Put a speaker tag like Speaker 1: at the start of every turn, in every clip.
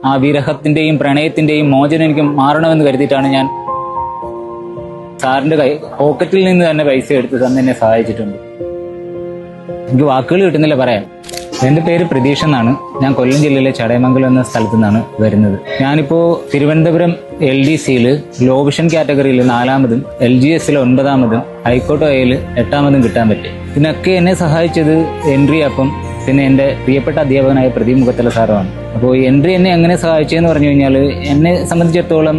Speaker 1: ആ വിരഹത്തിന്റെയും പ്രണയത്തിന്റെയും മോചനം എനിക്ക് മാറണമെന്ന് കരുതിയിട്ടാണ് ഞാൻ സാറിന്റെ പോക്കറ്റിൽ നിന്ന് തന്നെ പൈസ എടുത്ത് തന്നെ എന്നെ സഹായിച്ചിട്ടുണ്ട്. എനിക്ക് വാക്കുകൾ കിട്ടുന്നില്ല പറയാൻ. എന്റെ പേര് പ്രതീഷ് എന്നാണ്. ഞാൻ കൊല്ലം ജില്ലയിലെ ചടയമംഗലം എന്ന സ്ഥലത്തു നിന്നാണ് വരുന്നത്. ഞാനിപ്പോ തിരുവനന്തപുരം LDCയിൽ ലോ വിഷൻ കാറ്റഗറിയിൽ 4ാമതും LGSൽ 9ാമതും ഹൈക്കോർട്ട് OAയിൽ 8ാമതും കിട്ടാൻ പറ്റി. ഇതിനൊക്കെ എന്നെ സഹായിച്ചത് എൻട്രി ആപ്പും പിന്നെ എന്റെ പ്രിയപ്പെട്ട അധ്യാപകനായ പ്രദീപ് മുഖത്തല സാറുമാണ്. അപ്പോൾ എൻട്രി എന്നെ എങ്ങനെ സഹായിച്ചതെന്ന് പറഞ്ഞു കഴിഞ്ഞാൽ, എന്നെ സംബന്ധിച്ചിടത്തോളം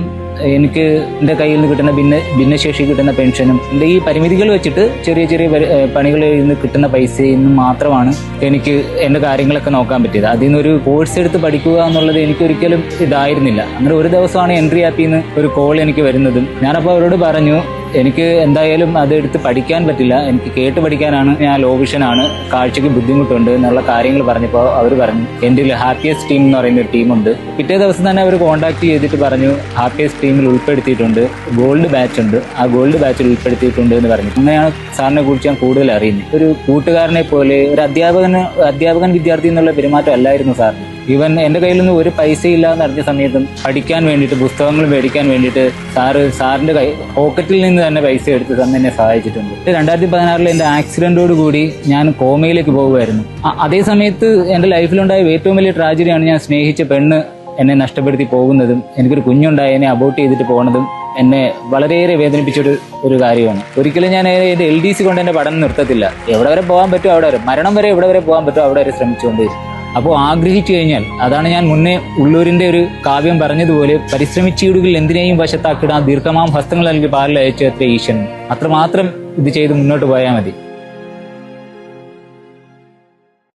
Speaker 1: എനിക്ക് എൻ്റെ കയ്യിൽ നിന്ന് കിട്ടുന്ന ഭിന്നശേഷി കിട്ടുന്ന പെൻഷനും എൻ്റെ ഈ പരിമിതികൾ വെച്ചിട്ട് ചെറിയ ചെറിയ പണികളിൽ നിന്ന് കിട്ടുന്ന പൈസയിൽ നിന്ന് മാത്രമാണ് എനിക്ക് എൻ്റെ കാര്യങ്ങളൊക്കെ നോക്കാൻ പറ്റിയത്. അതിൽ നിന്നൊരു കോഴ്സ് എടുത്ത് പഠിക്കുക എന്നുള്ളത് എനിക്കൊരിക്കലും ഇതായിരുന്നില്ല. അങ്ങനെ ഒരു ദിവസമാണ് എൻട്രി ആപ്പിൽ നിന്ന് ഒരു കോൾ എനിക്ക് വരുന്നതും ഞാനപ്പോൾ അവരോട് പറഞ്ഞു, എനിക്ക് എന്തായാലും അതെടുത്ത് പഠിക്കാൻ പറ്റില്ല, എനിക്ക് കേട്ട് പഠിക്കാനാണ്, ഞാൻ ലോ വിഷനാണ്, കാഴ്ചക്ക് ബുദ്ധിമുട്ടുണ്ട് എന്നുള്ള കാര്യങ്ങൾ പറഞ്ഞപ്പോൾ അവർ പറഞ്ഞു എൻ്റെ ഹാപ്പിയസ്റ്റ് ടീം എന്ന് പറയുന്ന ഒരു ടീമുണ്ട്. പിറ്റേ ദിവസം തന്നെ അവർ കോൺടാക്ട് ചെയ്തിട്ട് പറഞ്ഞു അപ്പിയസ്റ്റ് ടീമിൽ ഉൾപ്പെടുത്തിയിട്ടുണ്ട്, ഗോൾഡ് ബാച്ച് ഉണ്ട്, ആ ഗോൾഡ് ബാച്ചിൽ ഉൾപ്പെടുത്തിയിട്ടുണ്ട് എന്ന് പറഞ്ഞു. അങ്ങനെയാണ് സാറിനെ കുറിച്ച് ഞാൻ കൂടുതൽ അറിയുന്നത്. ഒരു കൂട്ടുകാരനെ പോലെ, ഒരു അധ്യാപകൻ വിദ്യാർത്ഥി എന്നുള്ള പെരുമാറ്റം അല്ലായിരുന്നു സാറിന്. ഈവൻ എൻ്റെ കയ്യിലൊന്നും ഒരു പൈസ ഇല്ല എന്ന് അറിഞ്ഞ സമയത്തും പഠിക്കാൻ വേണ്ടിയിട്ട്, പുസ്തകങ്ങൾ മേടിക്കാൻ വേണ്ടിയിട്ട് സാറിന്റെ പോക്കറ്റിൽ നിന്ന് തന്നെ പൈസ എടുത്ത് തന്നെ എന്നെ സഹായിച്ചിട്ടുണ്ട്. 2016 എൻ്റെ ആക്സിഡന്റോട് കൂടി ഞാൻ കോമയിലേക്ക് പോകുമായിരുന്നു. അതേ സമയത്ത് എൻ്റെ ലൈഫിലുണ്ടായ ഏറ്റവും വലിയ ട്രാജഡിയാണ് ഞാൻ സ്നേഹിച്ച പെണ്ണ് എന്നെ നഷ്ടപ്പെടുത്തി പോകുന്നതും എനിക്കൊരു കുഞ്ഞുണ്ടായി എന്നെ അബോർട്ട് ചെയ്തിട്ട് പോകുന്നതും എന്നെ വളരെയേറെ വേദനിപ്പിച്ചൊരു കാര്യമാണ്. ഒരിക്കലും ഞാൻ എൻ്റെ LDC കൊണ്ട് എൻ്റെ പഠനം നിർത്തത്തില്ല. എവിടെ വരെ പോകാൻ പറ്റുമോ അവിടെ വരെ, മരണം വരെ എവിടെ വരെ പോകാൻ പറ്റുമോ അവിടെ വരെ ശ്രമിച്ചുകൊണ്ടിരിക്കും. അപ്പോൾ ആഗ്രഹിച്ചു കഴിഞ്ഞാൽ, അതാണ് ഞാൻ മുന്നേ ഉള്ളൂരിന്റെ ഒരു കാവ്യം പറഞ്ഞതുപോലെ, പരിശ്രമിച്ചീടുകൾ എന്തിനേയും വശത്താക്കിടാൻ ദീർഘമാം ഹസ്തങ്ങൾ നൽകി പാലിൽ അയച്ചു അത്ര ഈശ്വരൻ. അത്രമാത്രം ഇത് ചെയ്ത് മുന്നോട്ട് പോയാൽ മതി.